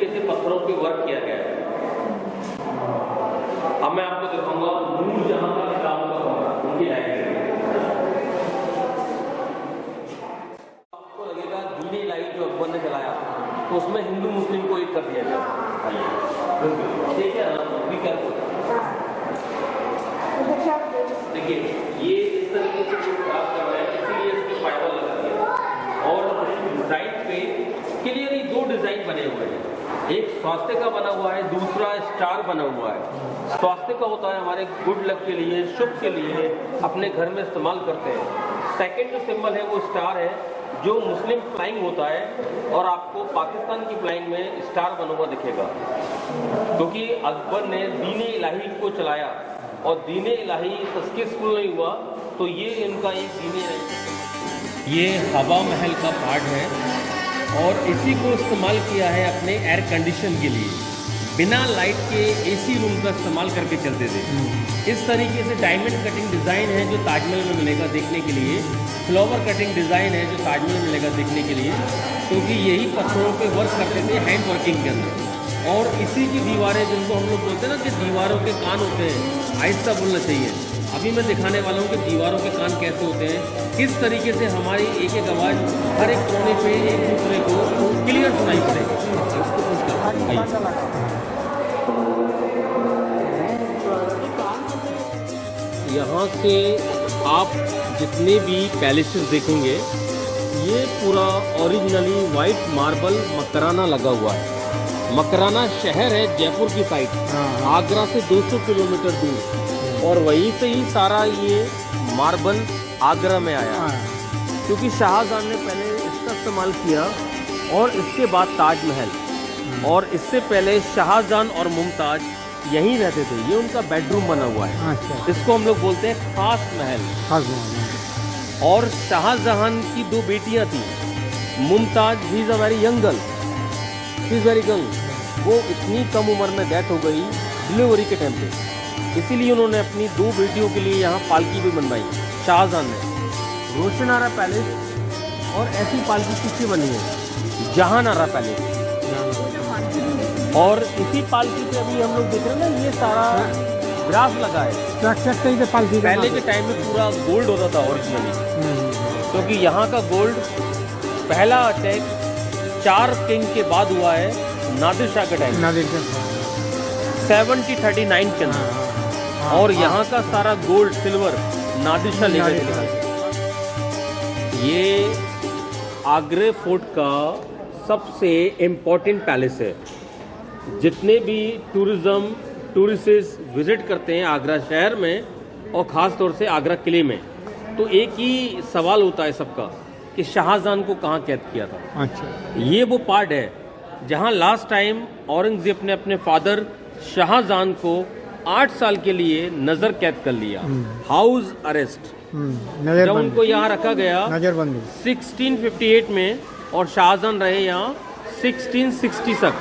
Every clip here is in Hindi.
तरीके से पत्थरों पे वर्क किया गया है। अब मैं आपको दिखाऊंगा नूरजहां का किताबों का कमरा, उनकी लाइब्रेरी। आपको लगेगा दीनी लाइट जो अकबर ने जलाया तो उसमें हिंदू मुस्लिम को एक कर दिया गया। ठीक है ना, भी क्या देखिए ये इस तरीके से कुछ खराब कर रहा है, इसीलिए इसमें फाइबर लगा दिया। और डिजाइन पे क्लियरली दो डिजाइन बने हुए हैं, एक स्वास्थ्य का बना हुआ है, दूसरा स्टार बना हुआ है। स्वास्थ्य का होता है हमारे गुड लक के लिए, शुभ के लिए अपने घर में इस्तेमाल करते हैं। सेकंड जो सिंबल है वो स्टार है, जो मुस्लिम फ्लाइंग होता है, और आपको पाकिस्तान की फ्लाइंग में स्टार बना हुआ दिखेगा, क्योंकि अकबर ने दीन इलाही को चलाया और दीन इलाही सक्सेसफुल नहीं हुआ तो ये इनका एक दीन इलाही। ये हवा महल का पार्ट है और इसी को इस्तेमाल किया है अपने एयर कंडीशन के लिए। बिना लाइट के एसी रूम का इस्तेमाल करके चलते थे। इस तरीके से डायमंड कटिंग डिज़ाइन है जो ताजमहल में मिलेगा देखने के लिए, फ्लावर कटिंग डिज़ाइन है जो ताजमहल में मिलेगा देखने के लिए, क्योंकि यही पत्थरों पे वर्क करते थे हैंड वर्किंग के अंदर। और इसी की दीवारें, जिनको हम लोग बोलते हैं ना कि दीवारों के कान होते हैं, आहिस्ता बोलना चाहिए। अभी मैं दिखाने वाला हूँ कि दीवारों के कान कैसे होते हैं, किस तरीके से हमारी एक एक आवाज़ हर एक कोने पे एक दूसरे को क्लियर सुनाई पड़ेगी। यहाँ से आप जितने भी पैलेसेस देखेंगे ये पूरा ओरिजिनली वाइट मार्बल मकराना लगा हुआ है। मकराना शहर है जयपुर की साइड, आगरा से 200 किलोमीटर दूर, और वहीं से ही सारा ये मार्बल आगरा में आया, क्योंकि शाहजहां ने पहले इसका इस्तेमाल किया और इसके बाद ताजमहल, और इससे पहले शाहजहां और मुमताज यहीं रहते थे। ये उनका बेडरूम बना हुआ है। इसको हम लोग बोलते हैं खास महल। और शाहजहां की दो बेटियां थी, Mumtaz he is a very young girl, she is very young, वो इतनी कम उम्र में डेथ हो गई डिलीवरी के टाइम पे, इसीलिए उन्होंने अपनी दो बेटियों के लिए यहाँ पालकी भी बनवाई शाहजहां ने। रोशनारा पैलेस और ऐसी पालकी किसकी बनी है, जहानारा पैलेस। और इसी पालकी पे अभी हम लोग देख रहे हैं ना, ये सारा ग्राफ लगा है। पहले के टाइम में पूरा गोल्ड होता था ओरिजिनली, क्योंकि यहाँ का गोल्ड पहला अटैक 4 किंग के बाद हुआ है, नादिर शाह के टाइम 7039 के अंदर, और यहाँ का सारा गोल्ड सिल्वर नादिर शाह लेकर चला। ये आगरे फोर्ट का सबसे इम्पोर्टेंट पैलेस है। जितने भी टूरिस्ट विजिट करते हैं आगरा शहर में और ख़ास तौर से आगरा किले में, तो एक ही सवाल होता है सबका कि शाहजहां को कहाँ कैद किया था। अच्छा, ये वो पार्ट है जहाँ लास्ट टाइम औरंगजेब ने अपने फादर शाहजहां को 8 साल के लिए नजर कैद कर लिया, हाउस अरेस्ट। जब उनको यहाँ रखा गया 1658 में, और शाहजहां रहे यहाँ 1660 तक।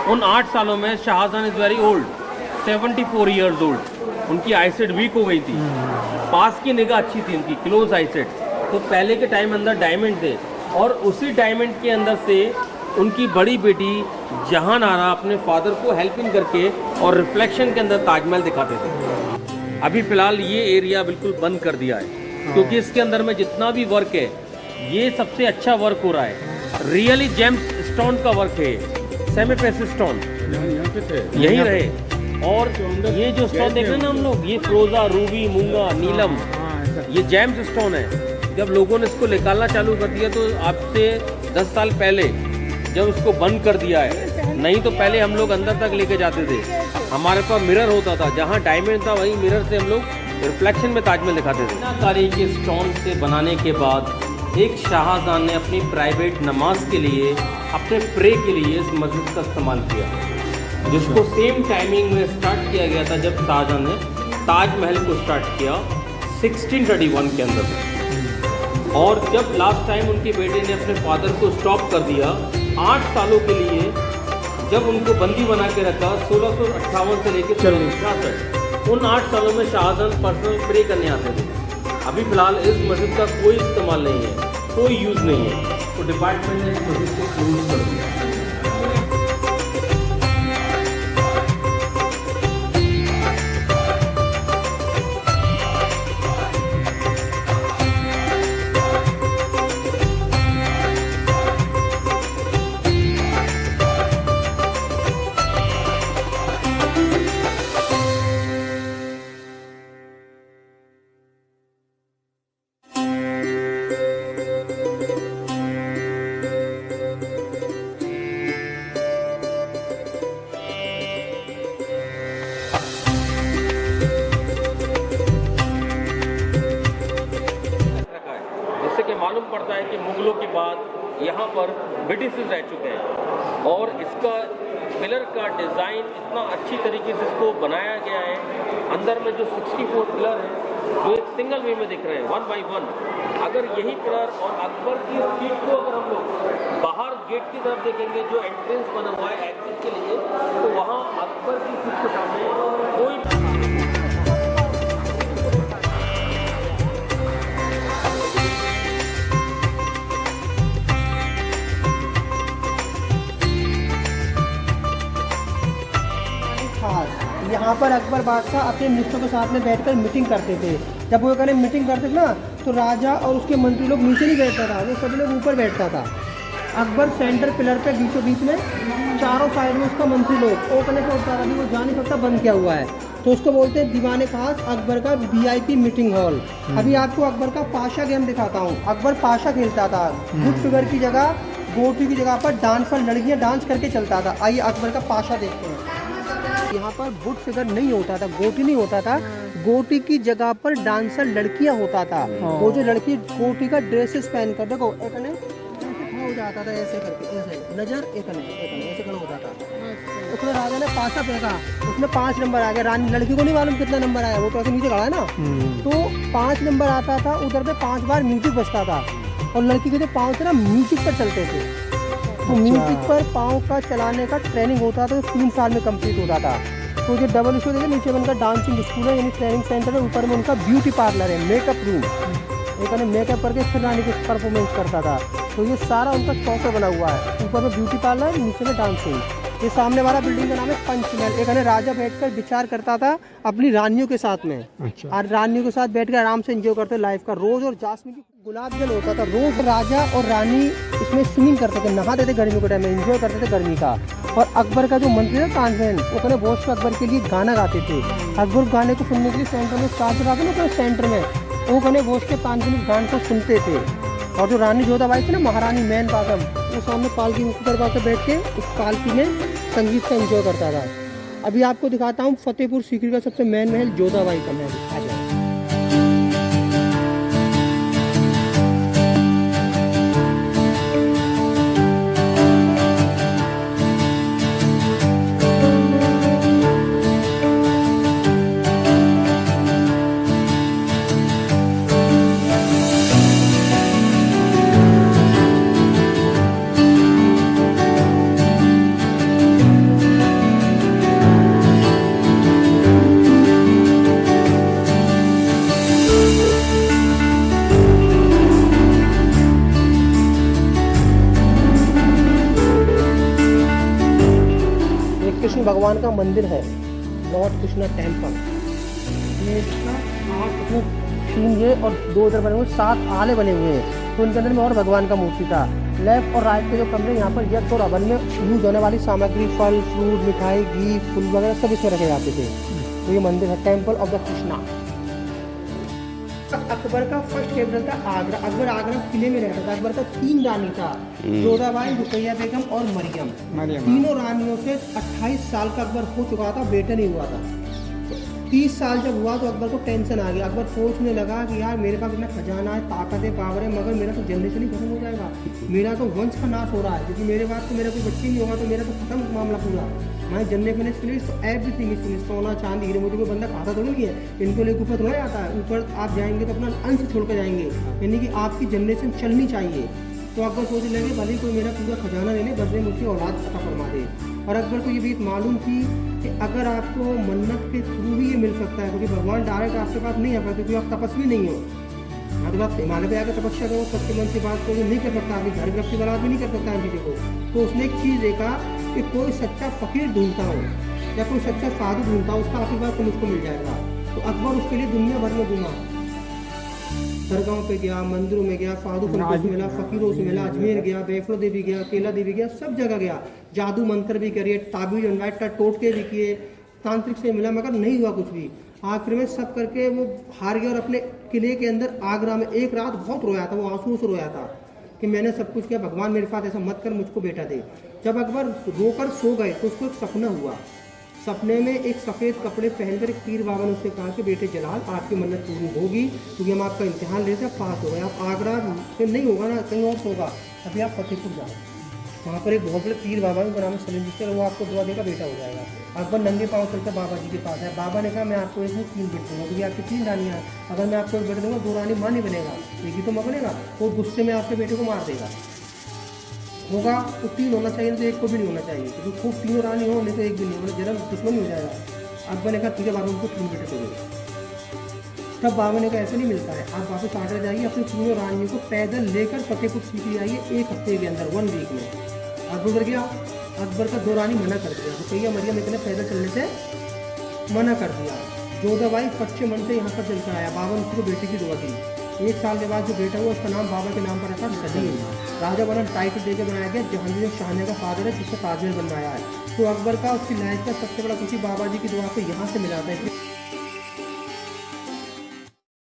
उन 8 सालों में Shahjahan is very old, 74 years old. उनकी आईसाइट वीक हो गई थी, पास की निगाह अच्छी थी उनकी, क्लोज आईसाइट। तो पहले के टाइम अंदर डायमंड थे, और उसी डायमंड के अंदर से उनकी बड़ी बेटी जहानारा अपने फादर को हेल्पिंग करके और रिफ्लेक्शन के अंदर ताजमहल दिखाते थे। अभी फिलहाल ये एरिया बिल्कुल बंद कर दिया है, क्योंकि इसके अंदर में जितना भी वर्क है ये सबसे अच्छा वर्क हो रहा है। रियली जेम्स स्टोन का वर्क है, सेमी प्रेसिस स्टोन यही रहे। और ये जो स्टोन देख रहे हैं ना हम लोग, ये फ्रोजा, रूबी, मूंगा, नीलम, ये जेम्स स्टोन है। जब लोगों ने इसको निकालना चालू कर दिया, तो आपसे 10 साल पहले जब इसको बंद कर दिया है, नहीं तो पहले हम लोग अंदर तक लेके जाते थे। हमारे पास मिरर होता था, जहाँ डायमंड था वहीं मिरर से हम लोग रिफ्लेक्शन में ताजमहल दिखाते थे। कारी के स्टोन से बनाने के बाद एक शाहजहां ने अपनी प्राइवेट नमाज के लिए, अपने प्रे के लिए इस मस्जिद का इस्तेमाल किया, जिसको सेम टाइमिंग में स्टार्ट किया गया था जब शाहजहां ने ताजमहल को स्टार्ट किया 1631 के अंदर। और जब लास्ट टाइम उनके बेटे ने अपने फादर को स्टॉप कर दिया 8 सालों के लिए, जब उनको बंदी बना के रखा 1658 से लेकर 1666, उन 8 सालों में शाहजहां पर्सनल प्रे करने आते थे। अभी फिलहाल इस मस्जिद का कोई इस्तेमाल नहीं है, कोई यूज़ नहीं है, तो डिपार्टमेंट ने इस मस्जिद को क्लोज कर दिया। पड़ता है कि मुगलों के बाद यहाँ पर ब्रिटिश रह चुके हैं और इसका पिलर का डिज़ाइन इतना अच्छी तरीके से इसको बनाया गया है। अंदर में जो 64 पिलर है जो एक सिंगल वे में दिख रहे हैं 1 by 1, अगर यही पिलर और अकबर की सीट को अगर हम लोग बाहर गेट की तरफ देखेंगे जो एंट्रेंस बना हुआ है एग्जिट के लिए, तो वहाँ अकबर की सीट के सामने कोई यहाँ पर अकबर बादशाह अपने मिनिस्टरों के साथ में बैठकर मीटिंग करते थे। जब वो कहने मीटिंग करते थे ना, तो राजा और उसके मंत्री लोग नीचे नहीं बैठता था, वो सभी लोग ऊपर बैठता था। अकबर सेंटर पिलर पे बीचों बीच में, चारों साइड में उसका मंत्री लोग वो कहने से उठता था, वो जा नहीं सकता, बंद किया हुआ है, तो उसको बोलते हैं दीवाने खास अकबर का VIP मीटिंग हॉल। अभी आपको अकबर का पाशा गेम दिखाता हूँ। अकबर पाशा खेलता था, गुड फिगर की जगह गोटी की जगह पर डांस पर लड़कियाँ डांस करके चलता था। आइए अकबर का पाशा देखते हैं। यहाँ पर बुट फिगर नहीं होता था, गोटी नहीं होता था, गोटी की जगह पर डांसर लड़कियां होता था। वो जो लड़की गोटी का ड्रेसेस पहन कर देखो एक ने खड़ा हो जाता था ऐसे करके, ऐसे नजर एक ने ऐसे खड़ा होता था। उसने राजा ने पासा फेंका, उसमें 5 नंबर आ गया। रानी लड़की को नहीं मालूम कितना नंबर आया, वो तो ऐसे नीचे खड़ा है ना, तो 5 नंबर आता था। उधर पे 5 बार म्यूजिक बजता था और लड़की के जो पाँव थे ना म्यूजिक पर चलते थे। तो म्यूजिक पर पाँव का चलाने का ट्रेनिंग होता था, 3 साल में कंप्लीट होता था। तो जो डबल शो देखिए, नीचे में उनका डांसिंग स्कूल है यानी ट्रेनिंग सेंटर है, ऊपर में उनका ब्यूटी पार्लर है, मेकअप रूम। एक ने मेकअप करके फिर रानी की परफॉर्मेंस करता था। तो ये सारा उनका चौका बना हुआ है, ऊपर में ब्यूटी पार्लर, नीचे में डांसिंग। ये सामने वाला बिल्डिंग का नाम है पंचमहल। एक ने राजा बैठकर विचार करता था अपनी रानियों के साथ में। और रानियों के साथ बैठकर आराम से एंजॉय करते लाइफ का। रोज और जासमीन की गुलाब जल होता था, रोज राजा और रानी इसमें स्विमिंग करते थे, नहाते थे गर्मी के टाइम में, एंजॉय करते थे गर्मी का। और अकबर का जो मंत्री था तानसेन, वो कहने बहुत से अकबर के लिए गाना गाते थे। अकबर गाने को सुनने के लिए सेंटर में चार्ज लगाते ना, सेंटर में वो कहने बहुत के तानसेन उस गाने को सुनते थे। और जो रानी जोधाबाई थी ना, महारानी मैन बागम, वो सामने पालकी ऊपर करके बैठ के उस पालकी में संगीत का एंजॉय करता था। अभी आपको दिखाता हूँ फतेहपुर सीकरी का सबसे मेन महल, जोधाबाई का महल। आ जाओ। कृष्ण भगवान का मंदिर है, लॉर्ड कृष्णा टेम्पल। ये इसका 8 सीन है और 2 इधर बने हुए, 7 आले बने हुए हैं। तो उनके अंदर में और भगवान का मूर्ति था। लेफ्ट और राइट के जो कमरे, यहाँ पर यज्ञ और हवन में यूज होने वाली सामग्री, फल फ्रूट मिठाई घी फूल वगैरह सब इसमें रखे जाते थे। तो ये मंदिर है temple of the Krishna. Akbar का फर्स्ट कैपिटल था आगरा। अकबर आगरा किले में रहता था। अकबर का 3 रानी था, जोधाबाई, रुकैया बेगम और मरियम। तीनों रानियों से 28 साल का अकबर हो चुका था, बेटा नहीं हुआ था। 30 साल जब हुआ तो अकबर को टेंशन आ गया। अकबर सोचने लगा कि यार मेरे पास इतना खजाना है, ताकत है, पावर है, मगर मेरा तो जनरेशन ही खत्म हो जाएगा, मेरा तो वंश का नाश हो रहा है, क्योंकि मेरे बाद तो मेरा कोई बच्चे नहीं होगा, तो मेरा तो खत्म मामला पूरा। मैं जनरेशन फिनिश तो एवरीथिंग इज फिनिश। सोना चांदी हीरे मोती को बंदा खाता थोड़ा नहीं है, इनको लेकर ऊपर थोड़ा आता है। ऊपर आप जाएंगे तो अपना अंश छोड़ कर जाएंगे, यानी कि आपकी जनरेशन चलनी चाहिए। तो अकबर सोचने लगे भले कोई मेरा पूरा खजाना ले ले, बदले मुझसे औलाद अता फरमा दे। और अकबर को ये भी मालूम थी कि अगर आपको मन्नत के थ्रू ही ये मिल सकता है, क्योंकि भगवान डायरेक्ट आपके पास नहीं आ पाता, क्योंकि आप तपस्वी नहीं हो। अगर आप हिमालय पे आकर तपस्या करो, सबके मन से बात करो, नहीं कर सकता, आपकी घर गृहस्थी वाला भी नहीं कर सकता इन चीज़ों को। तो उसने एक चीज़ देखा कि कोई सच्चा फकीर ढूंढता हो या कोई सच्चा साधु ढूंढता हो, उसका आशीर्वाद तो मुझको मिल जाएगा। तो अकबर उसके लिए दुनिया भर में घूमा, दरगाहों पे गया, मंदिरों में गया, साधु संतों से मिला, फकीरों से मिला, अजमेर गया, वैष्णो देवी गया, केला देवी गया, सब जगह गया। जादू मंत्र भी करिए, ताबीज इन्वाइट का टोटके भी किए, तांत्रिक से मिला, मगर नहीं हुआ कुछ भी। आखिर में सब करके वो हार गया और अपने किले के अंदर आगरा में एक रात बहुत रोया था। वो आंसू से रोया था कि मैंने सब कुछ किया, भगवान मेरे साथ ऐसा मत कर, मुझको बेटा दे। जब अकबर रोकर सो गए तो उसको एक सपना हुआ। सपने में एक सफ़ेद कपड़े पहनकर एक पीर बाबा ने उससे कहा कि बेटे जलाल आपकी मन्नत पूरी होगी, क्योंकि हम आपका इम्तिहान लेते हैं, पास हो गए। आप आगरा से नहीं होगा ना, कहीं और होगा, अभी आप फतेहपुर जाओ, वहाँ पर एक बहुत बड़े पीर बाबा उनका नाम है सलीम जिससे वो आपको दुआ देगा, बेटा हो जाएगा। अकबर नंगे पाँव चलकर बाबा जी के पास है। बाबा ने कहा मैं आपको एक नहीं 3 बेटे दूंगा, क्योंकि आपकी 3 रानियाँ हैं, अगर मैं आपको एक बेटे दूंगा 2 रानी माँ नहीं बनेगा, एक ही तो माँ बनेगा, वो गुस्से में आपके बेटे को मार देगा। होगा तो 3 होना चाहिए, तो एक को भी नहीं होना चाहिए, क्योंकि खूब 3 रानी हो, नहीं तो एक भी नहीं, मतलब जन्म दुश्मन हो जाएगा। अकबर ने कहा ठीक है बाबा, उनको 3 बेटे दे देगा। तब बाबा ने कहा ऐसे नहीं मिलता है, आप वापस आगरा जाइए, अपनी 3 रानियों को पैदल लेकर फतेहपुर सीकरी आइए 1 हफ्ते के अंदर, 1 वीक में। अब गुजर गया, अकबर का 2 रानी मना कर दिया, रुकैया मरियम इतने पैदल चलने से मना कर दिया। जोधाबाई सच्चे मन से यहाँ पर चल कर आया, बाबा ने उसको बेटे की दुआ दी। 1 साल के बाद जो बेटा हुआ उसका नाम बाबा के नाम पर रखा सलीम। राजा बना टाइटल देकर बनाया गया, जहांगीर शाहजहां का फादर है जिससे ताजमहल बनवाया है। तो अकबर का उसकी लाइफ का सबसे बड़ा खुशी बाबा जी की दुआ से यहाँ से मिला था।